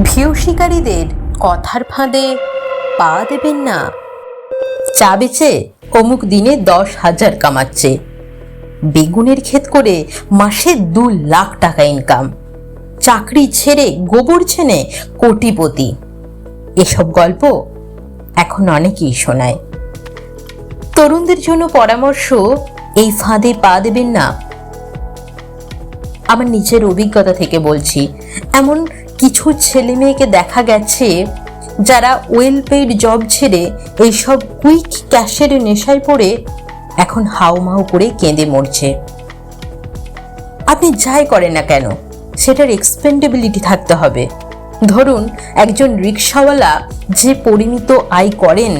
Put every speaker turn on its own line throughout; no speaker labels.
View শিকারীদের কথার ফাঁদে পা দেবেন না। চা বেচে অমুক দিনে 10,000 কামাচ্ছে, বেগুনের ক্ষেত করে মাসে 2 লাখ টাকা ইনকাম, চাকরি ছেড়ে গোবর ছেনে কোটিপতি। এসব গল্প এখন অনেকেই শোনায়। তরুণদের জন্য পরামর্শ, এই ফাঁদে পা দেবেন না। আমার নিজের অভিজ্ঞতা থেকে বলছি, এমন কিছু ছেলে মেয়েকে দেখা গেছে যারা ওয়েল পেইড জব ছেড়ে এইসব কুইক ক্যাশের নেশায় পড়ে এখন হাউমাউ করে কেঁদে মরছে। আপনি যাই করেন না কেন, সেটার এক্সপেন্ডেবিলিটি থাকতে হবে। ধরুন, একজন রিক্সাওয়ালা যে পরিমিত আয় করেন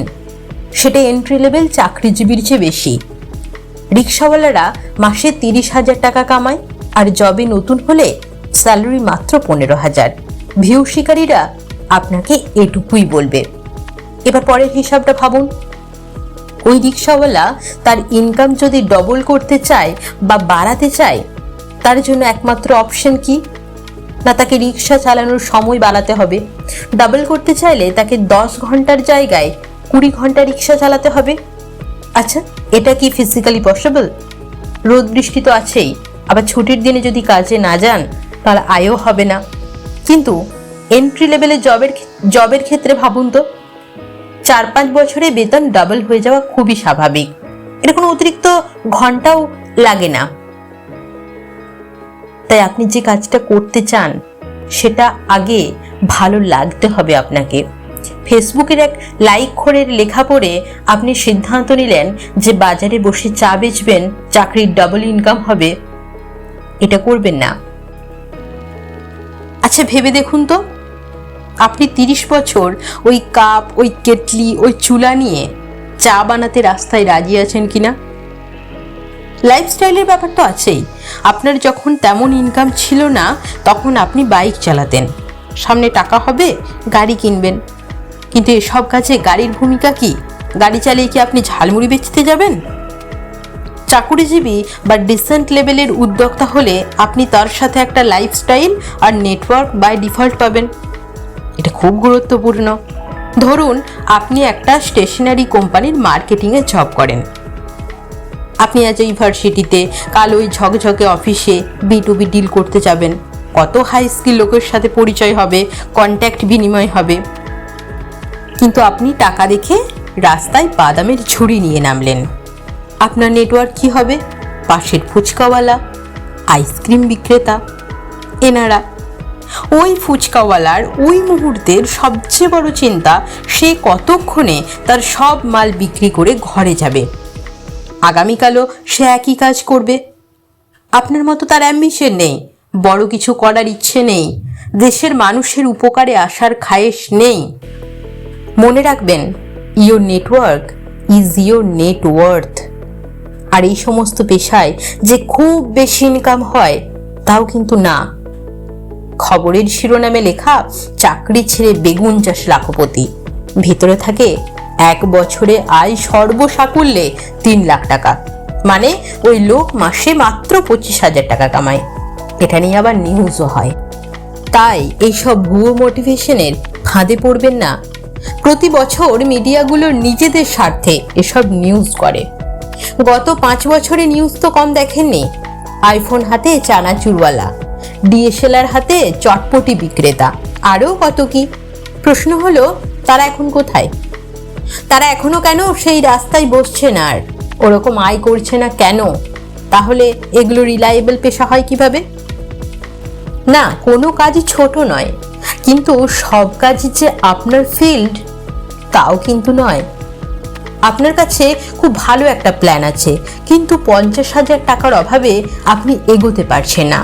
সেটা এন্ট্রি লেভেল চাকরিজীবীর চেয়ে বেশি। রিক্সাওয়ালারা মাসে 30,000 টাকা কামায়, আর জবে নতুন হলে স্যালারি মাত্র 15,000। ভিউ শিকারীরা আপনাকে এটুকুই বলবে। এবার পরের হিসাবটা ভাবুন। ওই রিক্সাওয়ালা তার ইনকাম যদি ডবল করতে চায় বা বাড়াতে চায়, তার জন্য একমাত্র অপশন কি? না তাকে রিক্সা চালানোর সময় বাড়াতে হবে। ডাবল করতে চাইলে তাকে 10 ঘন্টার জায়গায় 20 ঘন্টা রিক্সা চালাতে হবে। আচ্ছা, এটা কি ফিজিক্যালি পসিবল? রোদ বৃষ্টি তো আছেই, আবার ছুটির দিনে যদি কাজে না যান তাহলে আয়ও হবে না। কিন্তু এন্ট্রি লেভেলে জবের ক্ষেত্রে ভাবুন তো, 4-5 বছরে বেতন ডাবল হয়ে যাওয়া খুবই স্বাভাবিক। এটা কোনো অতিরিক্ত ঘন্টাও লাগে না। তাই আপনি যে কাজটা করতে চান সেটা আগে ভালো লাগতে হবে আপনাকে। ফেসবুকের এক লাইক খোরের লেখা পড়ে আপনি সিদ্ধান্ত নিলেন যে বাজারে বসে চা বেচবেন, চাকরির ডাবল ইনকাম হবে। এটা করবেন না। আচ্ছা, ভেবে দেখুন তো, আপনি 30 বছর ওই কাপ, ওই কেটলি, ওই চুলা নিয়ে চা বানাতে রাস্তায় রাজি আছেন কিনা? লাইফস্টাইলের ব্যাপার তো আছেই। আপনার যখন তেমন ইনকাম ছিল না, তখন আপনি বাইক চালাতেন, সামনে টাকা হবে গাড়ি কিনবেন। কিন্তু এসব কাজে গাড়ির ভূমিকা কি? গাড়ি চালিয়ে কি আপনি ঝালমুড়ি বেচতে যাবেন? চাকুরিজীবী বা ডিসেন্ট লেভেলের উদ্যোক্তা হলে আপনি তার সাথে একটা লাইফস্টাইল আর নেটওয়ার্ক বাই ডিফল্ট পাবেন। এটা খুব গুরুত্বপূর্ণ। ধরুন, আপনি একটা স্টেশনারি কোম্পানির মার্কেটিংয়ে জব করেন। আপনি আজ ইউনিভার্সিটিতে, কাল ওই ঝকঝকে অফিসে B2B ডিল করতে যাবেন। কত হাই স্কিল লোকের সাথে পরিচয় হবে, কন্ট্যাক্ট বিনিময় হবে। কিন্তু আপনি টাকা দেখে রাস্তায় বাদামের ঝুড়ি নিয়ে নামলেন। আপনার নেটওয়ার্ক কি হবে? পাশের ফুচকাওয়ালা, আইসক্রিম বিক্রেতা, এনারা। ওই ফুচকাওয়ালার ওই মুহূর্তের সবচেয়ে বড় চিন্তা, সে কতক্ষণে তার সব মাল বিক্রি করে ঘরে যাবে। আগামীকালও সে একই কাজ করবে। আপনার মতো তার অ্যাম্বিশন নেই, বড় কিছু করার ইচ্ছে নেই, দেশের মানুষের উপকারে আসার খায়েশ নেই। মনে রাখবেন, your network is your net. Worth এই সমস্ত পেশায় যে খুব বেশি ইনকাম হয় তাও কিন্তু না। খবরের শিরোনামে লেখা চাকরি ছেড়ে বেগুন চাষ লাখপতি, ভিতরে থাকে 1 বছরে আয় সর্বসাকুল্যে 3 লাখ টাকা। মানে ওই লোক মাসে মাত্র 25,000 টাকা কামায়। এটা নিয়ে আবার নিউজও হয়। তাই এইসব ভুয়ো মোটিভেশনের ফাঁদে পড়বেন না। প্রতি বছর মিডিয়াগুলোর নিজেদের স্বার্থে এসব নিউজ করে। গত 5 বছরে নিউজ তো কম দেখেননি। আইফোন হাতে চানাচুরওয়ালা, DSLR হাতে চটপটি বিক্রেতা, আরও কত কি। প্রশ্ন হলো, তারা এখন কোথায়? তারা এখনো কেন সেই রাস্তায় বসছে না, আর ওরকম আয় করছে না কেন? তাহলে এগুলো রিলায়েবল পেশা হয় কিভাবে? না, কোনো কাজই ছোট নয়, কিন্তু সব কাজই যে আপনার ফিল্ড তাও কিন্তু নয়। আপনার কাছে খুব ভালো একটা প্ল্যান আছে, কিন্তু 50,000 টাকার অভাবে আপনি এগোতে পারছেন না।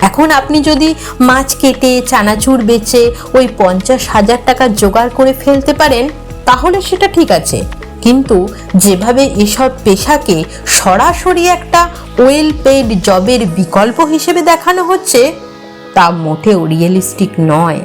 এখন আপনি যদি মাছ কেটে চানাচুর বেচে ওই 50,000 টাকা জোগাড় করে ফেলতে পারেন তাহলে সেটা ঠিক আছে। কিন্তু যেভাবে এসব পেশাকে সরাসরি একটা ওয়েল পেইড জবের বিকল্প হিসেবে দেখানো হচ্ছে তা মোটেও রিয়েলিস্টিক নয়।